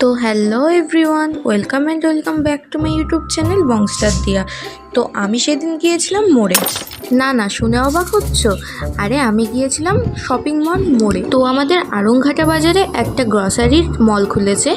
তো hello everyone, welcome back to my YouTube channel Bongstar Diya. তো আমি সেদিন গিয়েছিলাম মোড়ে। না শুনে অবাক হচ্ছ, আরে আমি গিয়েছিলাম শপিং মল মোড়ে। তো আমাদের আড়ংঘাটা বাজারে একটা গ্রসারির মল খুলেছে,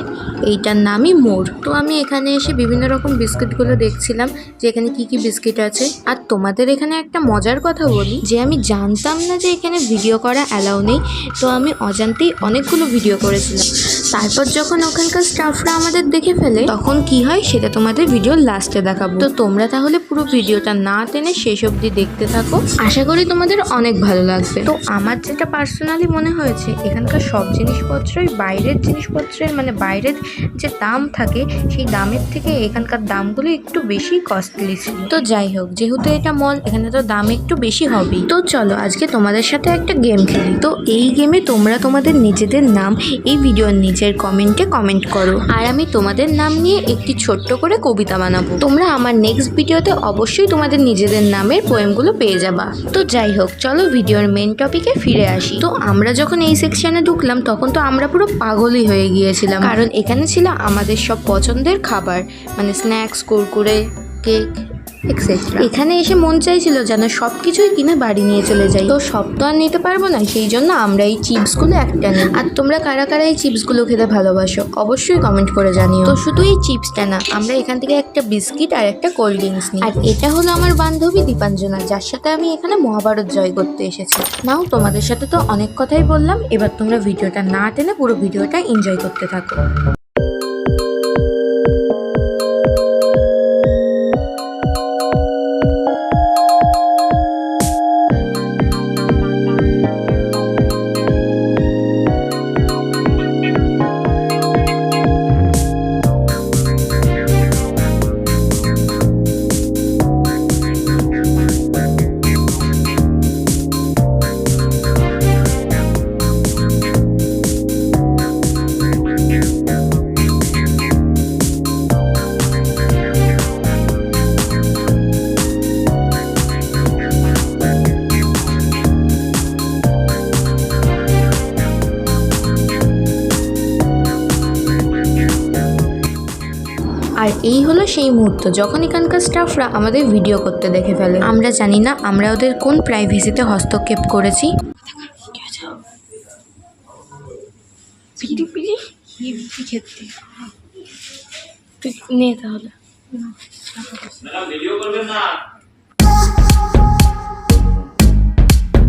এইটার নামই মোড়। তো আমি এখানে এসে বিভিন্ন রকম বিস্কিটগুলো দেখছিলাম যে এখানে কি কি বিস্কিট আছে। আর তোমাদের এখানে একটা মজার কথা বলি, যে আমি জানতাম না যে এখানে ভিডিও করা অ্যালাউ নেই। তো আমি অজান্তেই অনেকগুলো ভিডিও করেছিলাম। তারপর যখন ওখানকার স্টাফরা আমাদের দেখে ফেলে তখন কি হয় সেটা তোমাদের ভিডিওর লাস্টে দেখাবো। তো তোমরা তাহলে পুরো ভিডিওটা না টেনে শেষ অবধি দেখতে থাকো, আশা করি তোমাদের অনেক ভালো লাগবে। তো আমার যেটা পার্সোনালি মনে হয়েছে, এখানকার সব জিনিসপত্রই বাইরের জিনিসপত্রের মানে বাইরের যে দাম থাকে সেই দামের থেকে এখানকার দামগুলো একটু বেশি কস্টলি ছিল। তো যাই হোক, যেহেতু এটা মল, এখানে তো দাম একটু বেশি হবেই। তো চলো আজকে তোমাদের সাথে একটা গেম খেলি। তো এই গেমে তোমরা তোমাদের নিজেদের নাম এই ভিডিওর নিচের কমেন্টে কমেন্ট করো, আর আমি তোমাদের নাম নিয়ে একটি ছোট্ট করে কবিতা বানাবো। তোমরা আমার নেক্সট ভিডিওতে অবশ্যই তোমাদের নিজেদের নামের পোয়েমগুলো পেয়ে যাবা। তো যাই হোক, চলো ভিডিওর মেন টপিকে ফিরে আসি। তো আমরা যখন এই সেকশনে ঢুকলাম তখন তো আমরা পুরো পাগলই হয়ে গিয়েছিলাম, কারণ এখানে ছিল আমাদের সব পছন্দের খাবার, মানে স্ন্যাক্স, কুরকুরে, কেক এক্সেট্রা। এখানে এসে মন চাইছিল যেন সব কিছুই কিনে বাড়ি নিয়ে চলে যাই। তো সব তো আর নিতে পারবো না, সেই জন্য আমরা এই চিপসগুলো একটা নিই। আর তোমরা কারা কারা এই চিপসগুলো খেতে ভালোবাসো অবশ্যই কমেন্ট করে জানিও। তো শুধু এই চিপসটা না, আমরা এখান থেকে একটা বিস্কিট আর একটা কোল্ড ড্রিঙ্কস নিই। আর এটা হলো আমার বান্ধবী দীপাঞ্জনা, যার সাথে আমি এখানে মহাভারত জয় করতে এসেছি। নাও, তোমাদের সাথে তো অনেক কথাই বললাম, এবার তোমরা ভিডিওটা না টেনে পুরো ভিডিওটা এনজয় করতে থাকো। আর এই হলো সেই মুহূর্ত যখন এখানকার স্টাফরা আমাদের ভিডিও করতে দেখে ফেলে। আমরা জানি না আমরা ওদের কোন প্রাইভেসিতে হস্তক্ষেপ করেছি। তুই নে তাহলে।